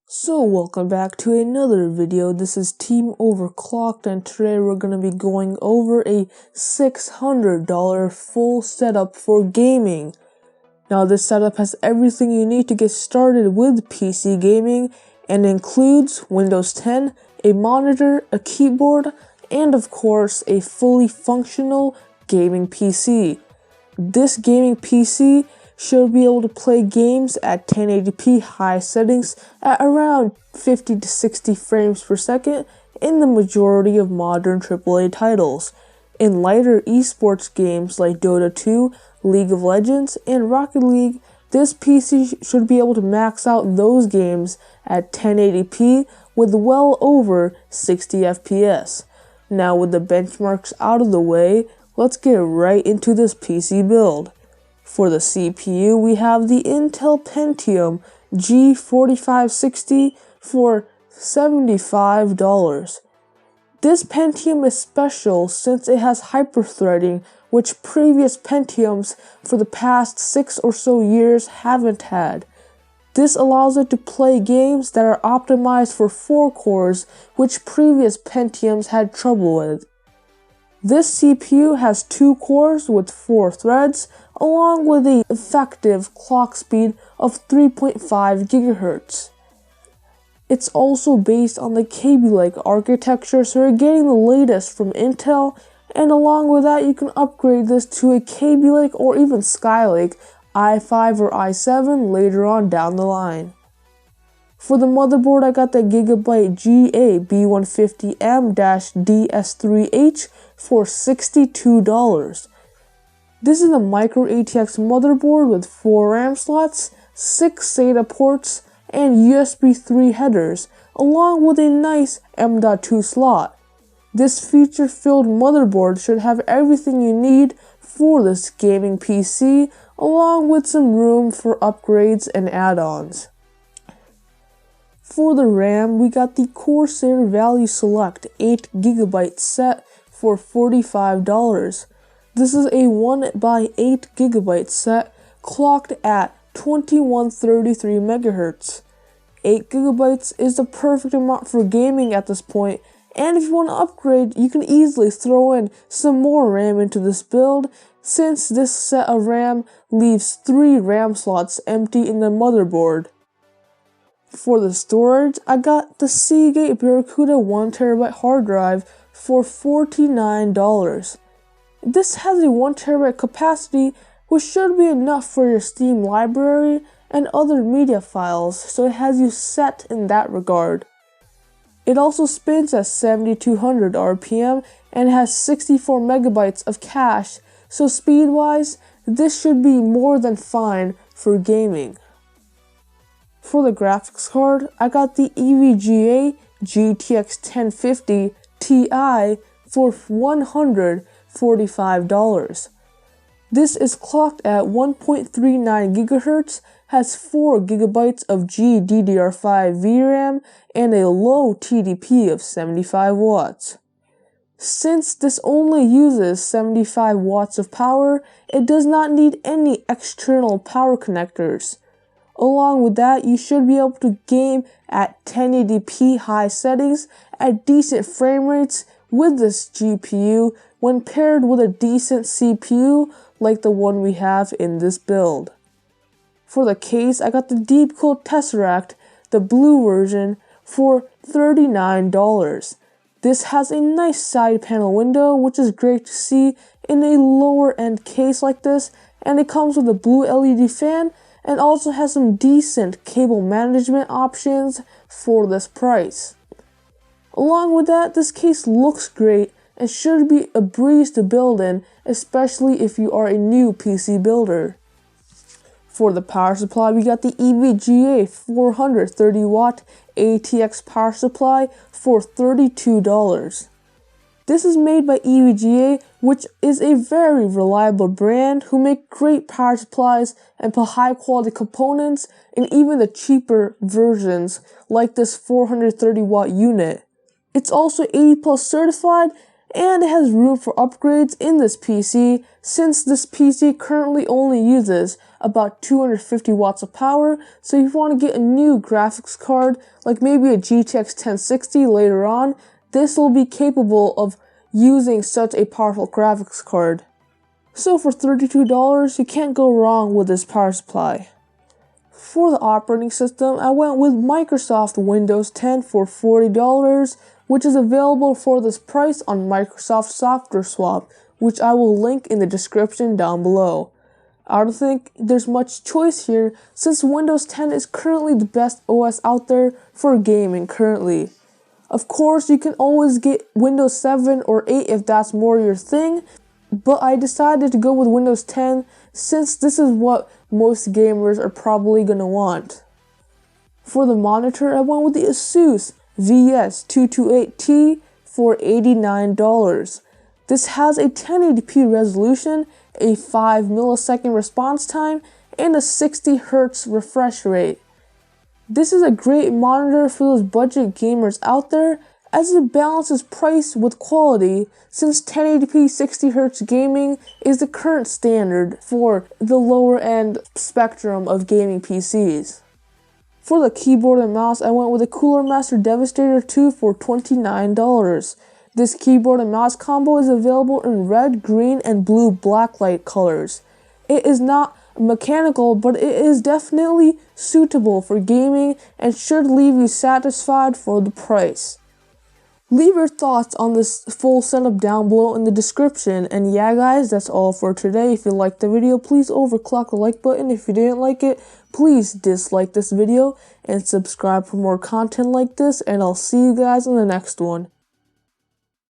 So welcome back to another video. This is TeamOverclocked, and today we're going to be going over a $600 full setup for gaming. Now this setup has everything you need to get started with PC gaming and includes Windows 10, a monitor, a keyboard, and of course a fully functional gaming PC. This gaming PC should be able to play games at 1080p high settings at around 50 to 60 frames per second in the majority of modern AAA titles. In lighter esports games like Dota 2, League of Legends, and Rocket League, this PC should be able to max out those games at 1080p with well over 60 FPS. Now with the benchmarks out of the way, let's get right into this PC build. For the CPU, we have the Intel Pentium G4560 for $75. This Pentium is special since it has hyperthreading, which previous Pentiums for the past 6 or so years haven't had. This allows it to play games that are optimized for 4 cores, which previous Pentiums had trouble with. This CPU has 2 cores with 4 threads, along with an effective clock speed of 3.5 GHz. It's also based on the Kaby Lake architecture, so you're getting the latest from Intel, and along with that you can upgrade this to a Kaby Lake or even Skylake i5 or i7 later on down the line. For the motherboard, I got the Gigabyte G2A B150M-DS3H for $62. This is a micro ATX motherboard with 4 RAM slots, 6 SATA ports, and USB 3 headers, along with a nice M.2 slot. This feature-filled motherboard should have everything you need for this gaming PC, along with some room for upgrades and add-ons. For the RAM, we got the Corsair Value Select 8GB set for $45. This is a 1x8GB set clocked at 2133 MHz. 8GB is the perfect amount for gaming at this point, and if you want to upgrade, you can easily throw in some more RAM into this build, since this set of RAM leaves 3 RAM slots empty in the motherboard. For the storage, I got the Seagate Barracuda 1TB hard drive for $49. This has a 1TB capacity, which should be enough for your Steam library and other media files, so it has you set in that regard. It also spins at 7200 RPM and has 64 MB of cache, so speed-wise, this should be more than fine for gaming. For the graphics card, I got the EVGA GTX 1050 Ti for $145. This is clocked at 1.39 GHz, has 4 GB of GDDR5 VRAM, and a low TDP of 75 watts. Since this only uses 75 watts of power, it does not need any external power connectors. Along with that, you should be able to game at 1080p high settings at decent frame rates with this GPU when paired with a decent CPU like the one we have in this build. For the case, I got the Deep Cool Tesseract, the blue version, for $39. This has a nice side panel window, which is great to see in a lower end case like this, and it comes with a blue LED fan and also has some decent cable management options for this price. Along with that, this case looks great and should be a breeze to build in, especially if you are a new PC builder. For the power supply, we got the EVGA 430 watt ATX power supply for $32. This is made by EVGA, which is a very reliable brand who make great power supplies and put high quality components in even the cheaper versions like this 430 watt unit. It's also 80+ certified and it has room for upgrades in this PC, since this PC currently only uses about 250 watts of power. So if you want to get a new graphics card, like maybe a GTX 1060 later on, this will be capable of using such a powerful graphics card. So for $32, you can't go wrong with this power supply. For the operating system, I went with Microsoft Windows 10 for $40, which is available for this price on Microsoft Software Swap, which I will link in the description down below. I don't think there's much choice here, since Windows 10 is currently the best OS out there for gaming currently. Of course, you can always get Windows 7 or 8 if that's more your thing, but I decided to go with Windows 10 since this is what most gamers are probably gonna want. For the monitor, I went with the Asus VS228T for $89. This has a 1080p resolution, a 5 millisecond response time, and a 60 Hz refresh rate. This is a great monitor for those budget gamers out there, as it balances price with quality, since 1080p 60 Hz gaming is the current standard for the lower end spectrum of gaming PCs. For the keyboard and mouse, I went with the Cooler Master Devastator 2 for $29. This keyboard and mouse combo is available in red, green, and blue blacklight colors. It is not mechanical, but it is definitely suitable for gaming and should leave you satisfied for the price. Leave your thoughts on this full setup down below in the description. And yeah guys, that's all for today. If you liked the video, please overclock the like button. If you didn't like it, please dislike this video and subscribe for more content like this, and I'll see you guys in the next one.